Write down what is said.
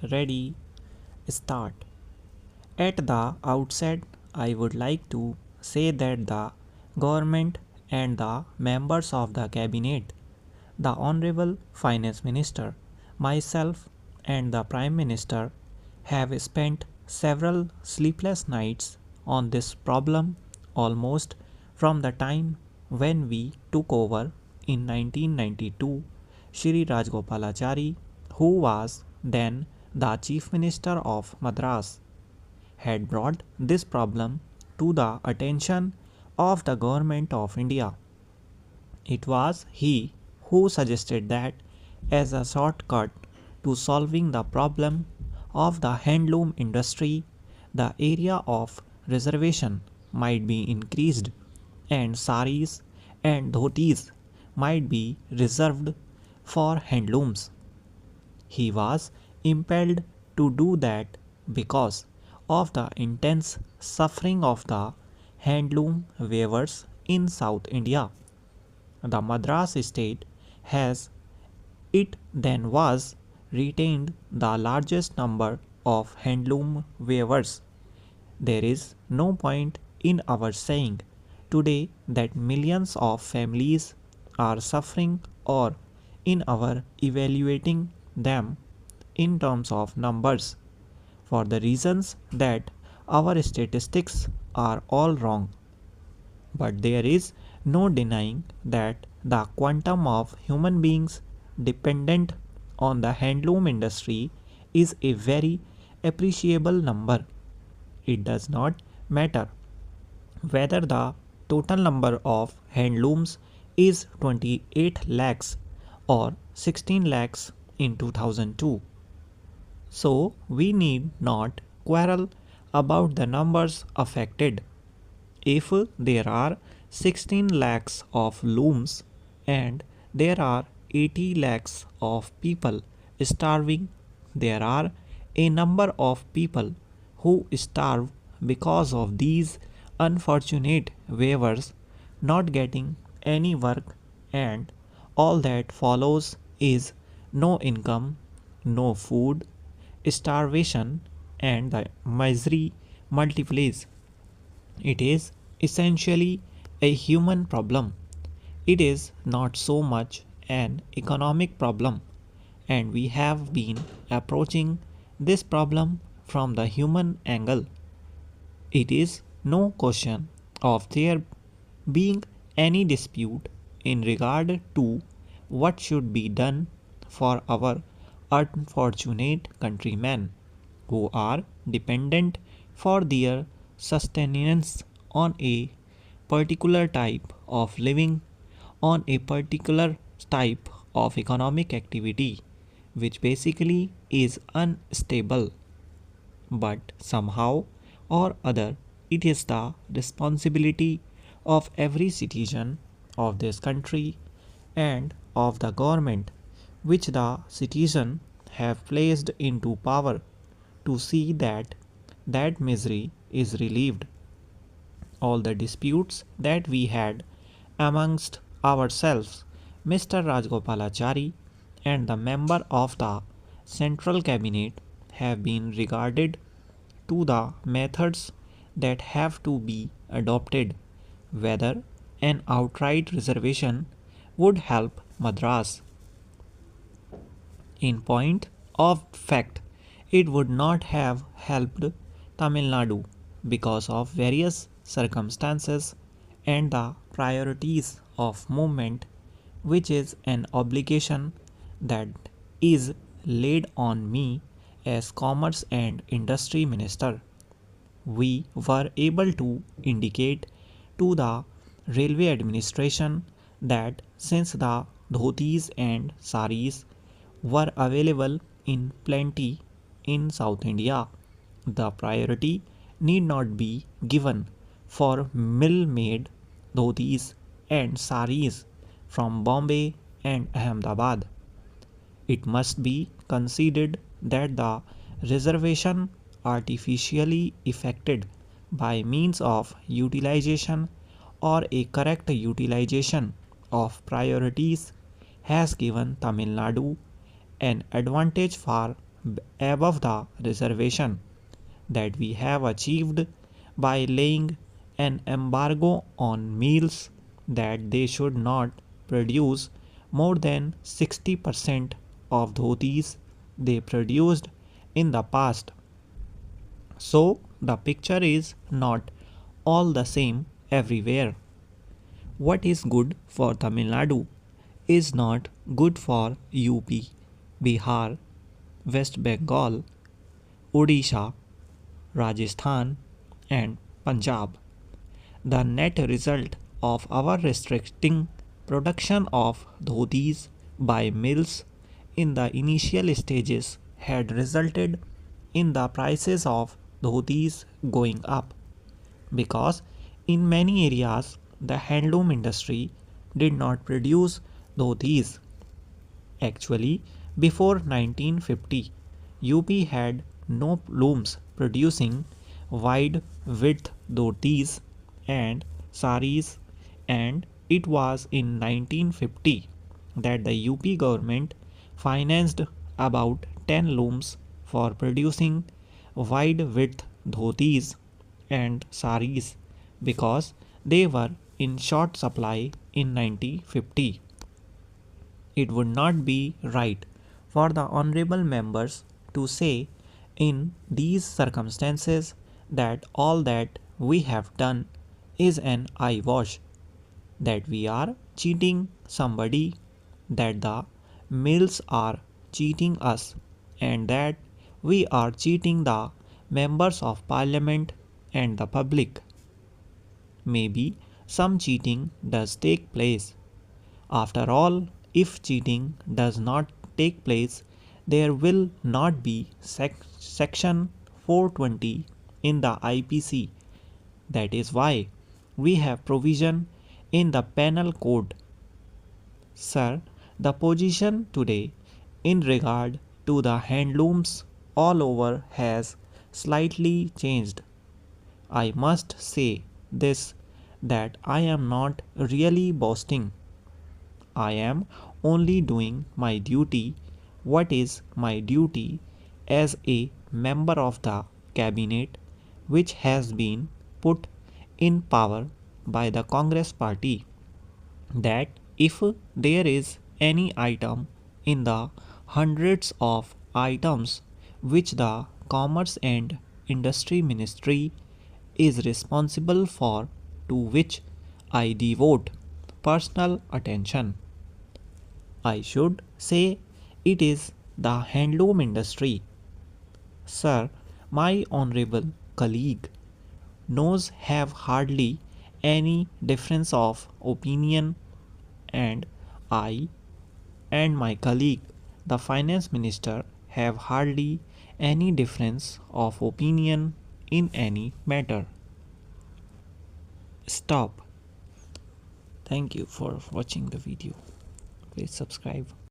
Ready, start. At the outset, I would like to say that the government and the members of the cabinet, the Honorable Finance Minister, myself, and the Prime Minister have spent several sleepless nights on this problem almost from the time when we took over in 1992. Shri Rajgopalachari, who was then the Chief Minister of Madras, had brought this problem to the attention of the Government of India. It was he who suggested that, as a shortcut to solving the problem of the handloom industry, the area of reservation might be increased and saris and dhotis might be reserved for handlooms. He was impelled to do that because of the intense suffering of the handloom weavers in South India. The Madras state has it then was retained the largest number of handloom weavers. There is no point in our saying today that millions of families are suffering or in our evaluating them in terms of numbers for the reasons that our statistics are all wrong. But there is no denying that the quantum of human beings dependent on the handloom industry is a very appreciable number. It does not matter whether the total number of handlooms is 28 lakhs or 16 lakhs in 2002. So we need not quarrel about the numbers affected. If there are 16 lakhs of looms and there are 80 lakhs of people starving, there are a number of people who starve because of these unfortunate weavers not getting any work, and all that follows is no income, no food, starvation, and the misery multiplies. It is essentially a human problem. It is not so much an economic problem, and we have been approaching this problem from the human angle. It is no question of there being any dispute in regard to what should be done for our unfortunate countrymen who are dependent for their sustenance on a particular type of living, on a particular type of economic activity, which basically is unstable. But somehow or other, it is the responsibility of every citizen of this country and of the government which the citizen have placed into power to see that that misery is relieved. All the disputes that we had amongst ourselves, Mr. Rajgopalachari and the member of the central cabinet have been regarded to the methods that have to be adopted, whether an outright reservation would help Madras. In point of fact, it would not have helped Tamil Nadu because of various circumstances and the priorities of movement, which is an obligation that is laid on me as Commerce and Industry Minister. We were able to indicate to the Railway Administration that since the dhotis and saris were available in plenty in South India, the priority need not be given for mill made dhotis and saris from Bombay and Ahmedabad. It must be considered that the reservation artificially effected by means of utilization or a correct utilization of priorities has given Tamil Nadu an advantage far above the reservation that we have achieved by laying an embargo on mills that they should not produce more than 60% of dhotis they produced in the past. So the picture is not all the same everywhere. What is good for Tamil Nadu is not good for UP, Bihar, West Bengal, Odisha, Rajasthan, and Punjab. The net result of our restricting production of dhotis by mills in the initial stages had resulted in the prices of dhotis going up because in many areas the handloom industry did not produce dhotis. Actually, before 1950, UP had no looms producing wide width dhotis and saris, and it was in 1950 that the UP government financed about 10 looms for producing wide width dhotis and saris because they were in short supply in 1950. It would not be right for the honorable members to say in these circumstances that all that we have done is an eyewash, that we are cheating somebody, that the mills are cheating us, and that we are cheating the members of parliament and the public. Maybe some cheating does take place. After all, if cheating does not take place, there will not be section 420 in the IPC. That is why we have provision in the penal code. Sir, the position today in regard to the handlooms all over has slightly changed. I must say this, that I am not really boasting. I am only doing my duty. What is my duty as a member of the cabinet which has been put in power by the Congress party? That if there is any item in the hundreds of items which the Commerce and Industry Ministry is responsible for, to which I devote personal attention, I should say it is the handloom industry. Sir, my honorable colleague knows have hardly any difference of opinion, and I and my colleague the finance minister have hardly any difference of opinion in any matter. Stop. Thank you for watching the video. Please subscribe.